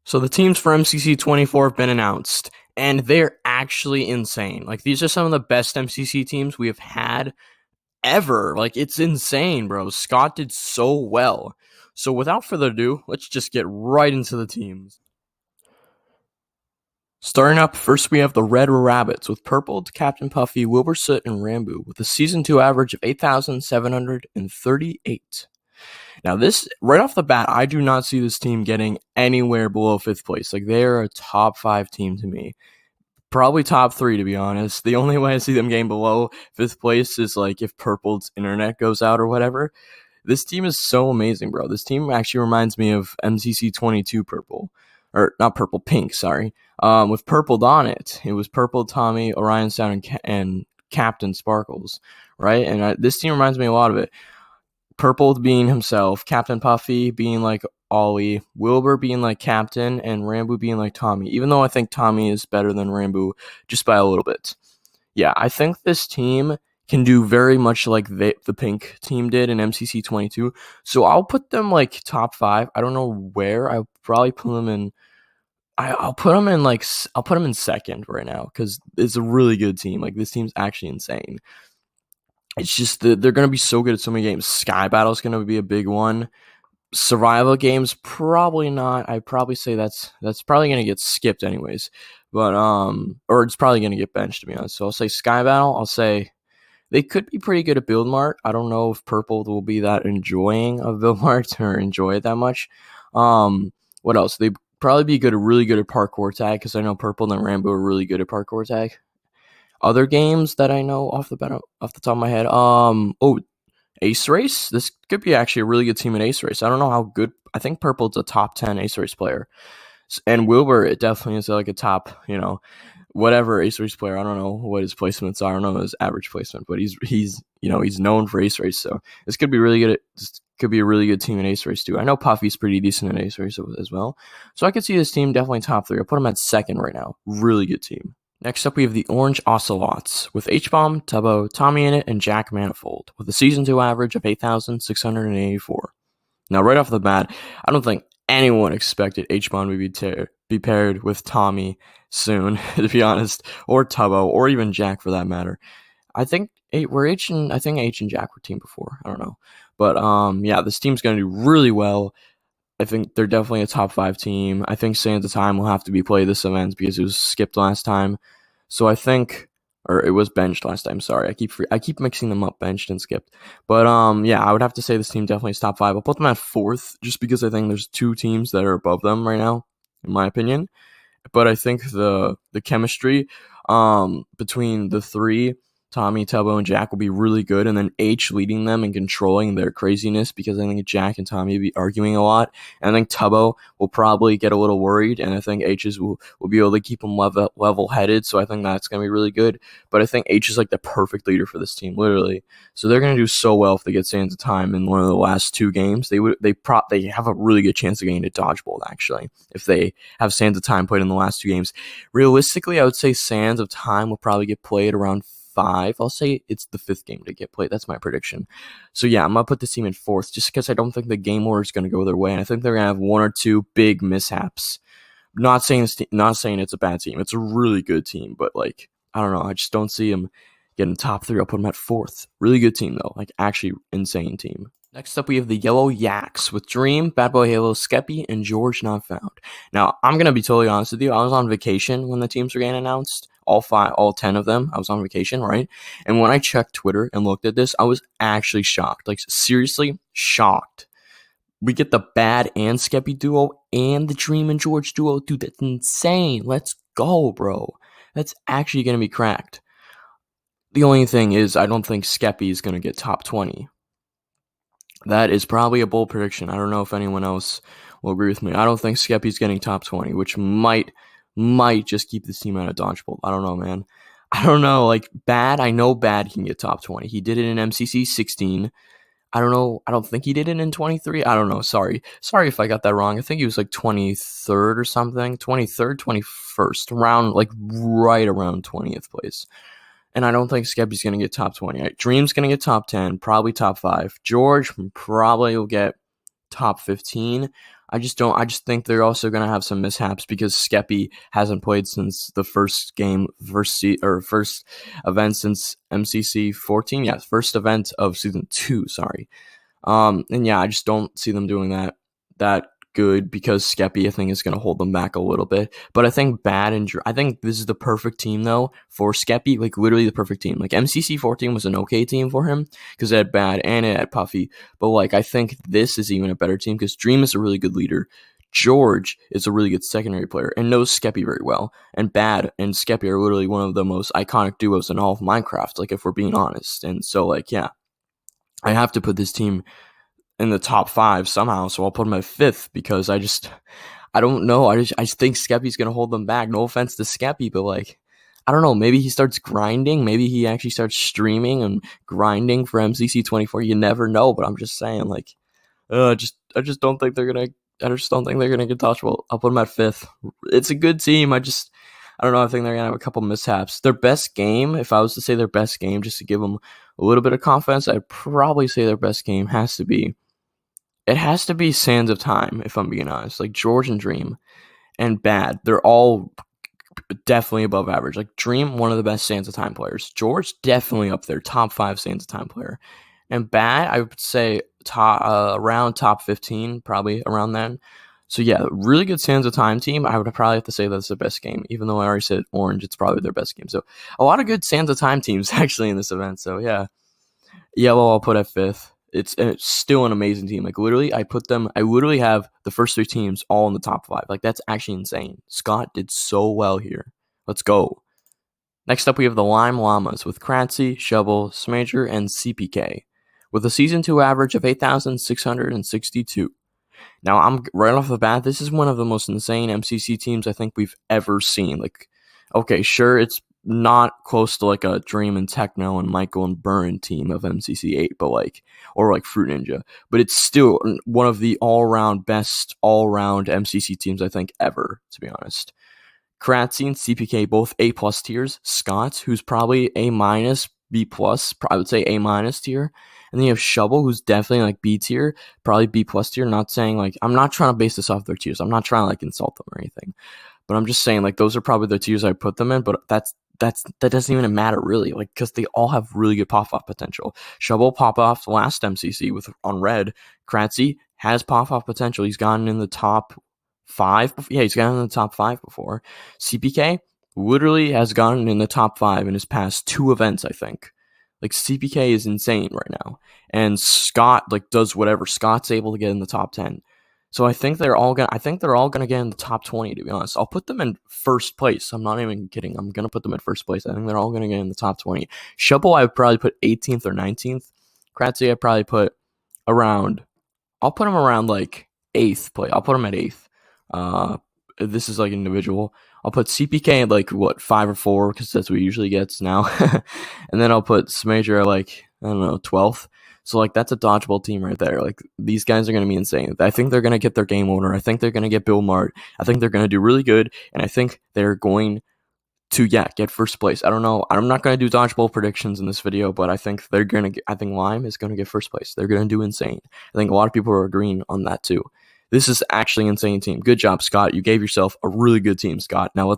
So the teams for MCC 24 have been announced, and they're actually insane. Like, these are some of the best MCC teams we have had ever. Like, it's insane, bro. Scott did so well. So without further ado, let's just get right into the teams. Starting up, first we have the Red Rabbits with Purpled, Captain Puffy, Wilbursoot, and Rambo with a Season 2 average of 8,738. Now, this, right off the bat, I do not see this team getting anywhere below 5th place. Like, they're a top 5 team to me. Probably top 3, to be honest. The only way I see them getting below 5th place is, like, if Purple's internet goes out or whatever. This team is so amazing, bro. This team actually reminds me of MCC 22 Purple. Or, not Purple, Pink, sorry. With Purpled on it. It was Purple, Tommy, Orion Sound, and Captain Sparkles, right? And this team reminds me a lot of it. Purple being himself, Captain Puffy being like Ollie, Wilbur being like Captain, and Rambo being like Tommy, even though I think Tommy is better than Rambo just by a little bit. Yeah, I think this team can do very much like the pink team did in MCC 22, so I'll put them like top 5. I don't know where. I'll probably put them in. I'll put them in I'll put them in second right now because it's a really good team. Like, this team's actually insane. It's just they're going to be so good at so many games. Sky Battle's going to be a big one. Survival games, probably not. I'd probably say that's probably going to get skipped anyways. But or it's probably going to get benched, to be honest. So I'll say Sky Battle. I'll say they could be pretty good at Build Mart. I don't know if Purple will be that enjoying of Build Mart or enjoy it that much. What else? They'd probably be really good at Parkour Tag, because I know Purple and Rambo are really good at Parkour Tag. Other games that I know off the top of my head, Ace Race. This could be actually a really good team in Ace Race. I don't know how good. I think Purple's a top 10 Ace Race player, and Wilbur, it definitely is like a top, whatever Ace Race player. I don't know what his placements are. I don't know his average placement, but he's known for Ace Race. So this could be really good. This could be a really good team in Ace Race too. I know Puffy's pretty decent in Ace Race as well. So I could see this team definitely top 3. I'll put them at second right now. Really good team. Next up, we have the Orange OCElots with H-Bomb, Tubbo, Tommy in it, and Jack Manifold with a Season 2 average of 8,684. Now, right off the bat, I don't think anyone expected H-Bomb to be paired with Tommy soon, to be honest, or Tubbo, or even Jack for that matter. I think H and Jack were team before. I don't know. But, yeah, this team's going to do really well. I think they're definitely a top 5 team. I think Sands of Time will have to be played this event because it was skipped last time. So I think, or it was benched last time. Sorry, I keep mixing them up, benched and skipped. But yeah, I would have to say this team definitely is top 5. I'll put them at 4th just because I think there's 2 teams that are above them right now, in my opinion. But I think the chemistry between the 3, Tommy, Tubbo, and Jack, will be really good, and then H leading them and controlling their craziness, because I think Jack and Tommy will be arguing a lot, and I think Tubbo will probably get a little worried, and I think H's will be able to keep them level-headed, so I think that's going to be really good. But I think H is like the perfect leader for this team, literally. So they're going to do so well if they get Sands of Time in one of the last 2 games. They have a really good chance of getting a Dodgeball, actually, if they have Sands of Time played in the last 2 games. Realistically, I would say Sands of Time will probably get played around 5. I'll say it's the 5th game to get played. That's my prediction. So yeah, I'm gonna put this team in 4th just because I don't think the game order is gonna go their way, and I think they're gonna have 1 or 2 big mishaps. Not saying it's a bad team. It's a really good team, but like, I don't know. I just don't see them getting top 3. I'll put them at 4th. Really good team though. Like, actually insane team. Next up, we have the Yellow Yaks with Dream, Bad Boy Halo, Skeppy, and George Not Found. Now, I'm going to be totally honest with you. I was on vacation when the teams were getting announced. All 10 of them. I was on vacation, right? And when I checked Twitter and looked at this, I was actually shocked. Like, seriously shocked. We get the Bad and Skeppy duo and the Dream and George duo. Dude, that's insane. Let's go, bro. That's actually going to be cracked. The only thing is, I don't think Skeppy is going to get top 20. That is probably a bold prediction. I don't know if anyone else will agree with me. I don't think Skeppy's getting top 20, which might just keep this team out of Dodgeball. I don't know, man. I don't know. Like, Bad, I know Bad can get top 20. He did it in MCC 16. I don't know. I don't think he did it in 23. I don't know. Sorry if I got that wrong. I think he was like 23rd or something. 23rd, 21st. Right around 20th place. And I don't think Skeppy's going to get top 20. Right? Dream's going to get top 10, probably top 5. George probably will get top 15. I just don't. I just think they're also going to have some mishaps because Skeppy hasn't played since the first game, first event since MCC 14. Yeah, first event of season 2. Sorry. And yeah, I just don't see them doing that good because Skeppy, I think, is going to hold them back a little bit. But I think I think this is the perfect team, though, for Skeppy, like literally the perfect team. Like MCC 14 was an okay team for him because it had Bad and it had Puffy. But like, I think this is even a better team because Dream is a really good leader. George is a really good secondary player and knows Skeppy very well. And Bad and Skeppy are literally one of the most iconic duos in all of Minecraft, like if we're being honest. And so like, yeah, I have to put this team in the top 5 somehow, so I'll put him at 5th because I don't know. I just think Skeppy's gonna hold them back. No offense to Skeppy, but like, I don't know. Maybe he starts grinding. Maybe he actually starts streaming and grinding for MCC 24. You never know. But I'm just saying, like, I just don't think they're gonna. I just don't think they're gonna get touchable. I'll put them at 5th. It's a good team. I don't know. I think they're gonna have a couple mishaps. Their best game, if I was to say their best game, just to give them a little bit of confidence, I'd probably say their best game has to be Sands of Time, if I'm being honest. Like George and Dream and Bad, they're all definitely above average. Like Dream, one of the best Sands of Time players. George, definitely up there, top 5 Sands of Time player. And Bad, I would say around top 15, probably around then. So yeah, really good Sands of Time team. I would probably have to say that's the best game, even though I already said Orange, it's probably their best game. So a lot of good Sands of Time teams actually in this event. So yeah, Yellow I'll put at 5th. It's still an amazing team. Like literally, I literally have the first 3 teams all in the top 5. Like that's actually insane. Scott did so well here. Let's go. Next up, we have the Llamas with Kratzy, Shovel, Smager, and CPK, with a season 2 average of 8,662. Now, I'm right off the bat, this is one of the most insane MCC teams I think we've ever seen. Like, okay, sure, it's not close to like a Dream and Techno and Michael and Burn team of MCC 8, but like, or like Fruit Ninja, but it's still one of the best all-round MCC teams I think ever, to be honest. Kratzy and CPK both A+ tiers. Scott, who's probably A-, B+, I would say A- tier. And then you have Shovel, who's definitely like B tier, probably B+ tier. Not saying like, I'm not trying to base this off their tiers. I'm not trying to like insult them or anything. But I'm just saying like those are probably the tiers I put them in, but that doesn't even matter really, like because they all have really good pop-off potential. Shovel pop off last MCC on Red. Kratzy has pop-off potential. He's gotten in the top 5. Yeah, he's gotten in the top 5 before. CPK literally has gotten in the top 5 in his past 2 events, I think. Like CPK is insane right now. And Scott like does whatever. Scott's able to get in the top 10. So I think they're all gonna get in the top 20, to be honest. I'll put them in first place. I'm not even kidding. I'm gonna put them in first place. I think they're all gonna get in the top 20. Shovel, I would probably put 18th or 19th. Kratzy, I'd probably put I'll put him around like 8th place. I'll put him at 8th. This is like individual. I'll put CPK at like 5 or 4 because that's what he usually gets now. And then I'll put Smager at like, I don't know, 12th. So like that's a dodgeball team right there. Like these guys are going to be insane. I think they're going to get their game owner. I think they're going to get Bill Mart. I think they're going to do really good. And I think they're going to get first place. I don't know. I'm not going to do dodgeball predictions in this video, but I think Lime is going to get first place. They're going to do insane. I think a lot of people are agreeing on that too. This is actually an insane team. Good job, Scott. You gave yourself a really good team, Scott. Now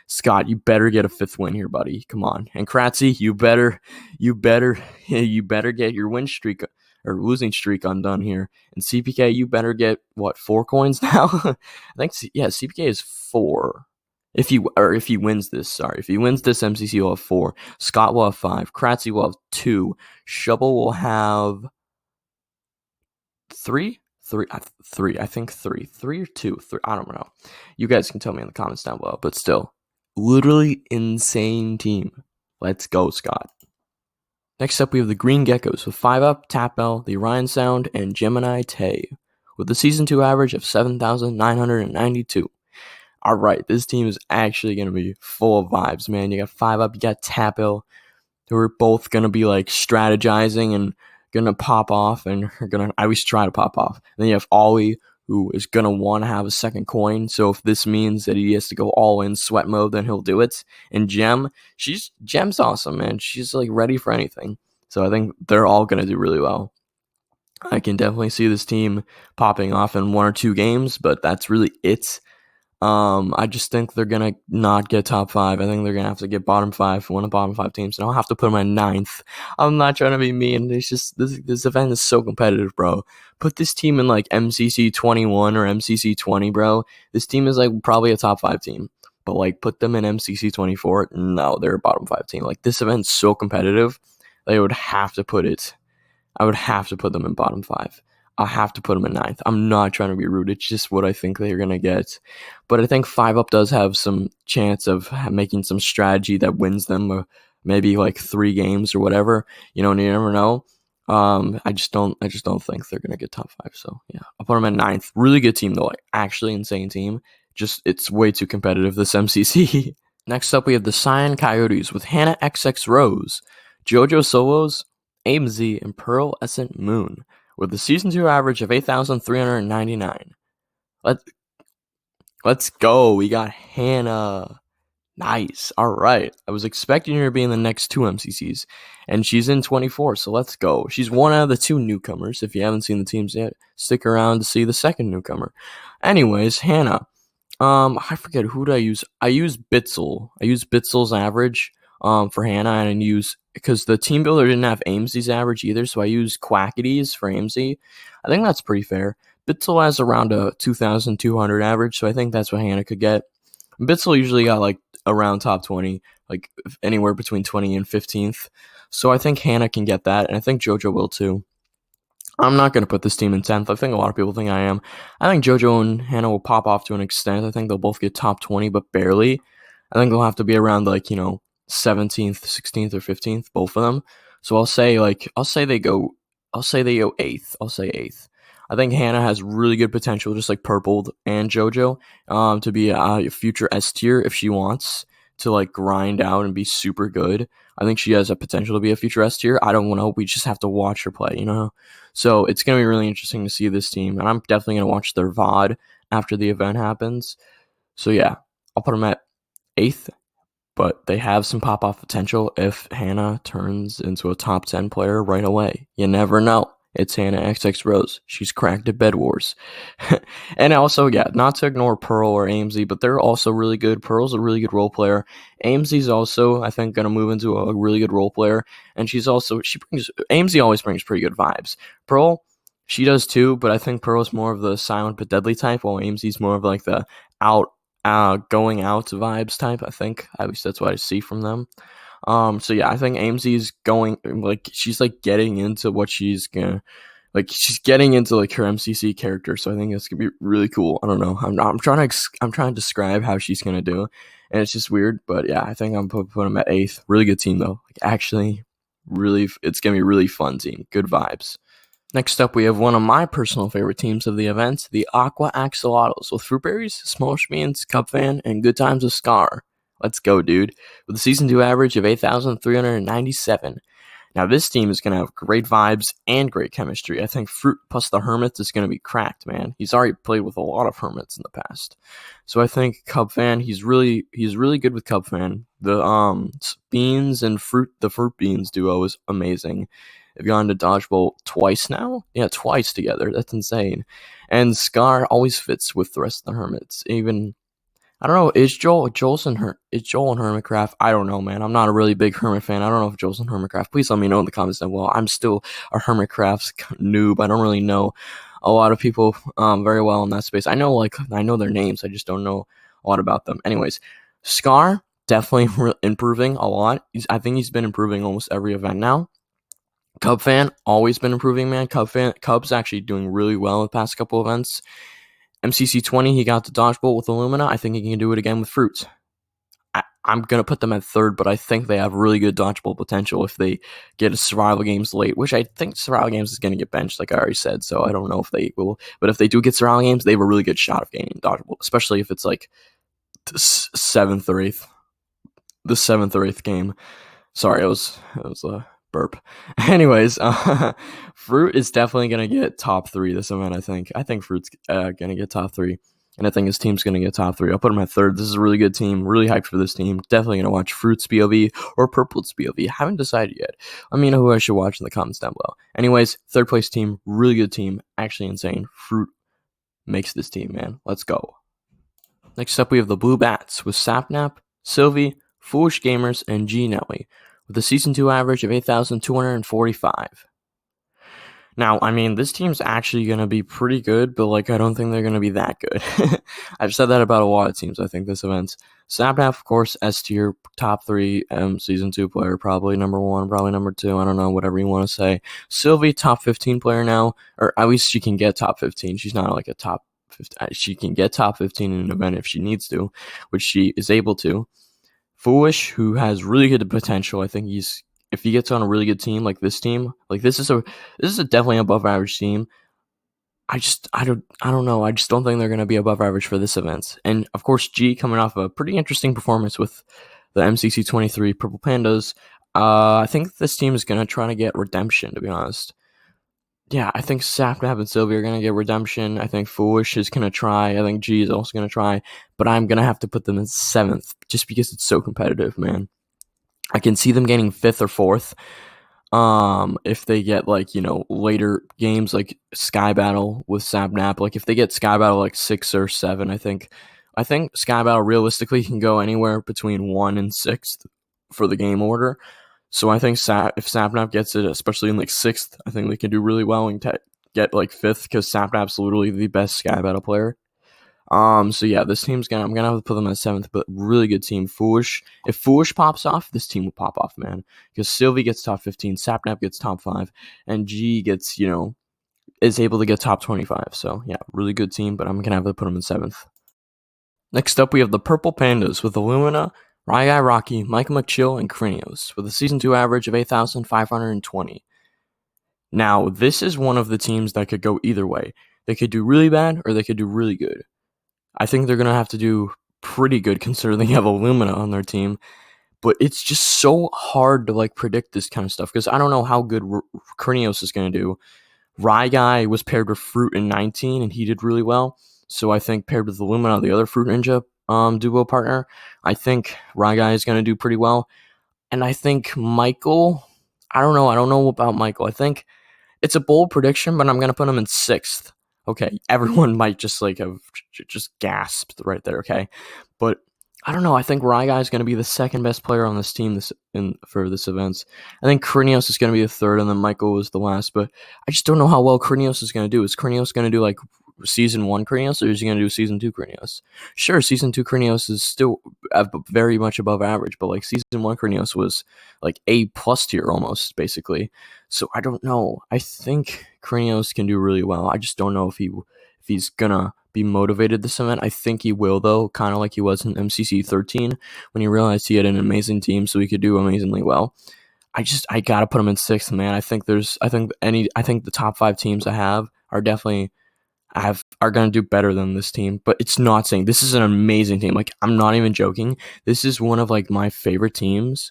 Scott, you better get a 5th win here, buddy. Come on. And Kratzy, you better get your win streak or losing streak undone here. And CPK, you better get 4 coins now? I think CPK is 4. If he wins this MCC, he'll have 4. Scott will have 5. Kratzy will have 2. Shovel will have 3. 3, I think 3 or 2, 3, I don't know. You guys can tell me in the comments down below, but still, literally insane team. Let's go, Scott. Next up, we have the Green Geckos with 5-Up, Tap-L, the Orion Sound, and Gemini Tay, with a season 2 average of 7,992. All right, this team is actually going to be full of vibes, man. You got 5-Up, you got Tap-L, who are both going to be like strategizing and gonna pop off and are gonna at least try to pop off. And then you have Ollie, who is gonna want to have a second coin. So if this means that he has to go all in sweat mode, then he'll do it. And Gem's awesome, man. She's like ready for anything. So I think they're all gonna do really well. I can definitely see this team popping off in 1 or 2 games, but that's really it. I just think they're gonna not get top 5. I think they're gonna have to get bottom 5 for one of the bottom 5 teams, and I'll have to put them at ninth. I'm not trying to be mean. It's just this event is so competitive, bro. Put this team in like MCC 21 or MCC 20, bro. This team is like probably a top 5 team, but like put them in MCC 24. No, they're a bottom 5 team. Like this event's so competitive, they would have to put it. I would have to put them in bottom 5. I'll have to put them in ninth. I'm not trying to be rude. It's just what I think they're going to get. But I think 5-Up does have some chance of making some strategy that wins them maybe like 3 games or whatever. You never know. I just don't think they're going to get top 5. So, yeah, I'll put them at ninth. Really good team, though. Like, actually insane team. Just, it's way too competitive, this MCC. Next up, we have the Cyan Coyotes with Hannah XX Rose, JoJo Solos, AMZ, and Pearl Essent Moon, with the Season 2 average of 8,399. Let's go. We got Hannah. Nice. All right. I was expecting her to be in the next 2 MCCs, and she's in 24, so let's go. She's one out of the 2 newcomers. If you haven't seen the teams yet, stick around to see the second newcomer. Anyways, Hannah. I forget who did I use. I use Bitzel. I use Bitzel's average for Hannah, and I use because the team builder didn't have AMZ's average either, so I use Quackity's for AMZ. I think that's pretty fair. Bitzel has around a 2,200 average, so I think that's what Hannah could get. Bitzel usually got like around top 20, like anywhere between 20 and 15th. So I think Hannah can get that, and I think JoJo will too. I'm not going to put this team in 10th. I think a lot of people think I am. I think JoJo and Hannah will pop off to an extent. I think they'll both get top 20, but barely. I think they'll have to be around 17th, 16th, or 15th, both of them. So I'll say they go 8th. I'll say 8th. I think Hannah has really good potential, just like Purple and JoJo, to be a future S tier if she wants to like grind out and be super good. I think she has a potential to be a future S tier. I don't know. We just have to watch her play, So it's going to be really interesting to see this team, and I'm definitely going to watch their VOD after the event happens. So yeah, I'll put them at 8th, but they have some pop-off potential if Hannah turns into a top 10 player right away. You never know. It's Hannah XX Rose. She's cracked at Bed Wars. And also, yeah, not to ignore Pearl or AMZ, but they're also really good. Pearl's a really good role player. AMZ's also, I think, going to move into a really good role player. And AMZ always brings pretty good vibes. Pearl, she does too, but I think Pearl's more of the silent but deadly type, while AMZ's more of like the going out vibes type, I think. At least that's what I see from them. So yeah, I think AMZ's going, she's getting into what she's gonna, she's getting into her MCC character. So I think it's gonna be really cool. I don't know. I'm trying to describe how she's gonna do, and it's just weird. But yeah, I think I'm putting them at 8th. Really good team though. Actually, really, it's gonna be a really fun team. Good vibes. Next up, we have one of my personal favorite teams of the event, the Aqua Axolotls, with Fruitberries, Smosh Beans, Cupfan, and Good Times with Scar. Let's go, dude. With a Season 2 average of 8,397. Now, this team is going to have great vibes and great chemistry. I think Fruit plus the Hermits is going to be cracked, man. He's already played with a lot of Hermits in the past. So I think Cubfan, he's really good with Cubfan. The Beans and the Fruit Beans duo is amazing. They've gone to Dodgeball twice now? Yeah, twice together. That's insane. And Scar always fits with the rest of the Hermits. Even, I don't know, is Joel and Hermitcraft? I don't know, man. I'm not a really big Hermit fan. I don't know if Joel's in Hermitcraft. Please let me know in the comments down below. I'm still a Hermitcraft noob. I don't really know a lot of people very well in that space. I know their names. I just don't know a lot about them. Anyways, Scar, definitely improving a lot. I think he's been improving almost every event now. Cubfan, always been improving, man. Cub's actually doing really well in the past couple events. MCC 20, he got the Dodgeball with Illumina. I think he can do it again with Fruits. I'm going to put them at 3rd, but I think they have really good Dodgeball potential if they get a Survival Games late, which I think Survival Games is going to get benched, like I already said, so I don't know if they will. But if they do get Survival Games, they have a really good shot of gaining Dodgeball, especially if it's like the 7th or 8th game. Sorry, it was a burp. Anyways, Fruit is definitely going to get top 3 this event, I think. I think Fruit's going to get top 3. and I think his team's going to get top 3. I'll put him at 3rd. This is a really good team. Really hyped for this team. Definitely going to watch Fruit's POV or Purple's POV. Haven't decided yet. Let me know who I should watch in the comments down below. Anyways, 3rd place team. Really good team. Actually insane. Fruit makes this team, man. Let's go. Next up, we have the Blue Bats with Sapnap, Sylvie, Foolish Gamers, and G Nelly with a Season 2 average of 8,245. Now, I mean, this team's actually going to be pretty good, but, like, I don't think they're going to be that good. I've said that about a lot of teams, I think, this event. Sapnap, of course, S tier, top 3, Season 2 player, probably number 1, probably number 2, I don't know, whatever you want to say. Sylvie, top 15 player now, or at least she can get top 15. She's not, like, a top 15. She can get top 15 in an event if she needs to, which she is able to. Foolish, who has really good potential. I think if he gets on a really good team like this team, like this is a definitely above average team. I don't know. I just don't think they're going to be above average for this event. And of course, G coming off a pretty interesting performance with the MCC 23 Purple Pandas. I think this team is going to try to get redemption, to be honest. Yeah, I think Sapnap and Sylvie are going to get redemption. I think Foolish is going to try. I think G is also going to try. But I'm going to have to put them in 7th just because it's so competitive, man. I can see them getting 5th or 4th. If they get, like, you know, later games like Sky Battle with Sapnap. Like, if they get Sky Battle like 6 or 7, I think Sky Battle realistically can go anywhere between 1 and 6th for the game order. So I think if Sapnap gets it, especially in like 6th, I think they can do really well and get like 5th because Sapnap's literally the best Sky Battle player. So yeah, this team's I'm gonna have to put them at 7th, but really good team. Foolish. If Foolish pops off, this team will pop off, man. Because Sylvie gets top 15, Sapnap gets top 5, and G gets, you know, is able to get top 25. So yeah, really good team, but I'm gonna have to put them in 7th. Next up, we have the Purple Pandas with Illumina, Rye Rocky, Michael McChill, and Krinios with a Season 2 average of 8,520. Now, this is one of the teams that could go either way. They could do really bad or they could do really good. I think they're going to have to do pretty good considering they have Illumina on their team. But it's just so hard to, like, predict this kind of stuff because I don't know how good Krinios is going to do. Rye Guy was paired with Fruit in 19 and he did really well. So I think paired with Illumina, the other Fruit Ninja duo partner, I think Rye Guy is going to do pretty well. And I think Michael, I don't know about Michael. I think it's a bold prediction, but I'm going to put him in 6th. Okay, everyone might just like have just gasped right there, okay? But I don't know. I think Rye Guy is going to be the 2nd best player on this team for this event. I think Krinios is going to be the 3rd, and then Michael was the last. But I just don't know how well Krinios is going to do. Is Krinios going to do like Season 1 Krinios, or is he going to do Season 2 Krinios? Sure, Season 2 Krinios is still very much above average, but like Season 1 Krinios was like A+ tier almost, basically. So I don't know. I think Krinios can do really well. I just don't know if he's gonna be motivated this event. I think he will, though, kind of like he was in MCC 13 when he realized he had an amazing team, so he could do amazingly well. I gotta put him in 6th, man. I think the top 5 teams I have are definitely are going to do better than this team, but it's not saying this is an amazing team. Like, I'm not even joking. This is one of like my favorite teams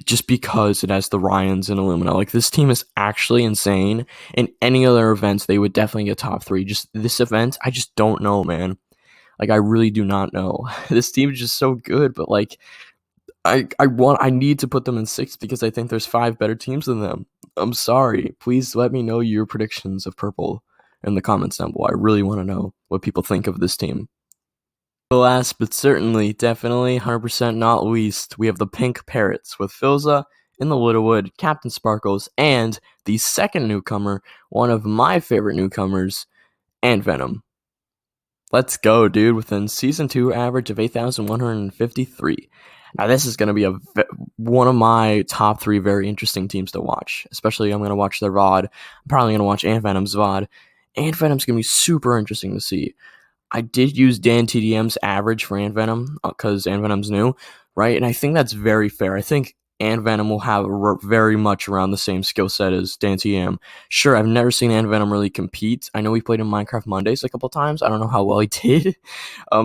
just because it has the Ryans and Illumina. Like, this team is actually insane. In any other events, they would definitely get top 3. Just this event, I just don't know, man. Like, I really do not know. This team is just so good, but like, I need to put them in 6th because I think there's 5 better teams than them. I'm sorry. Please let me know your predictions of Purple in the comments down below. I really want to know what people think of this team. Last but certainly, definitely, 100% not least, we have the Pink Parrots with Filza in the Littlewood, Captain Sparkles, and the 2nd newcomer, one of my favorite newcomers, Ant Venom. Let's go, dude, within Season 2 average of 8,153. Now, this is going to be one of my top 3 very interesting teams to watch. Especially, I'm going to watch their VOD. I'm probably going to watch Ant Venom's VOD. Ant Venom's going to be super interesting to see. I did use Dan TDM's average for Ant Venom because Ant Venom's new, right? And I think that's very fair. I think Ant Venom will have very much around the same skill set as Dan TDM. Sure, I've never seen Ant Venom really compete. I know he played in Minecraft Mondays a couple times. I don't know how well he did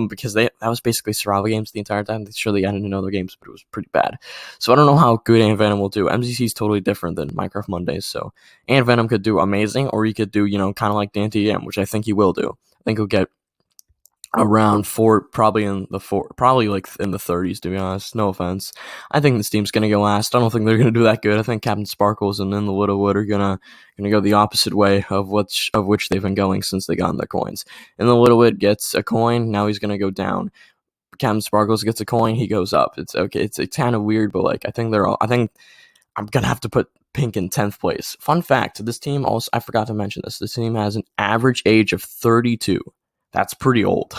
because that was basically survival games the entire time. Sure, they added in other games, but it was pretty bad. So I don't know how good Ant Venom will do. MCC is totally different than Minecraft Mondays, so Ant Venom could do amazing, or he could do, kind of like Dan TDM, which I think he will do. I think he'll get around four, probably in the four, probably like in the 30s, to be honest. No offense. I think this team's gonna go last. I don't think they're gonna do that good. I think Captain Sparkles and then the Littlewood are gonna go the opposite way of which they've been going since they got their coins. And the Littlewood gets a coin. Now he's gonna go down. Captain Sparkles gets a coin. He goes up. It's okay. It's kind of weird, but like I think I'm gonna have to put Pink in 10th place. Fun fact: this team also, I forgot to mention this. This team has an average age of 32. That's pretty old.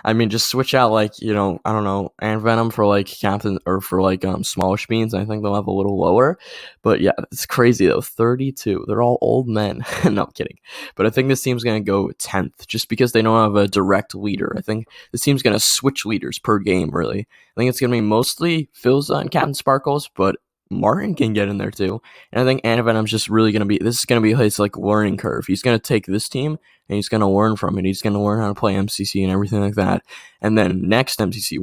I mean, just switch out like, I don't know, Ant Venom for like Captain, or for like smallish beans. I think they'll have a little lower. But yeah, it's crazy though. 32. They're all old men. No, I'm kidding. But I think this team's gonna go 10th just because they don't have a direct leader. I think this team's gonna switch leaders per game. Really, I think it's gonna be mostly Philza and Captain Sparkles, but Martin can get in there too. And I think Venom's just really going to be, this is going to be his like learning curve. He's going to take this team and he's going to learn from it. He's going to learn how to play MCC and everything like that. And then next MCC,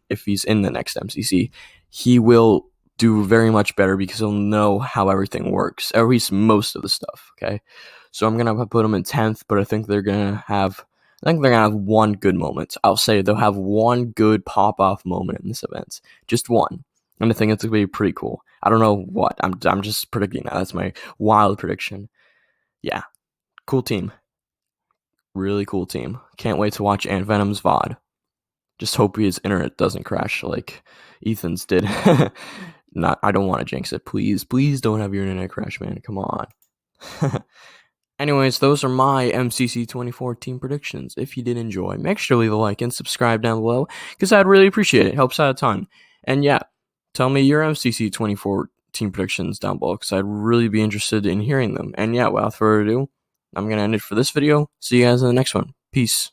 if he's in the next MCC, he will do very much better because he'll know how everything works, at least most of the stuff. Okay. So I'm going to put him in 10th, but I think they're going to have one good moment. I'll say they'll have one good pop off moment in this event. Just one. And I think it's going to be pretty cool. I don't know what. I'm just predicting that. That's my wild prediction. Yeah. Cool team. Really cool team. Can't wait to watch Ant Venom's VOD. Just hope his internet doesn't crash like Ethan's did. I don't want to jinx it. Please don't have your internet crash, man. Come on. Anyways, those are my MCC 24 team predictions. If you did enjoy, make sure to leave a like and subscribe down below because I'd really appreciate it. It helps out a ton. And yeah, tell me your MCC 24 team predictions down below because I'd really be interested in hearing them. And yeah, without further ado, I'm going to end it for this video. See you guys in the next one. Peace.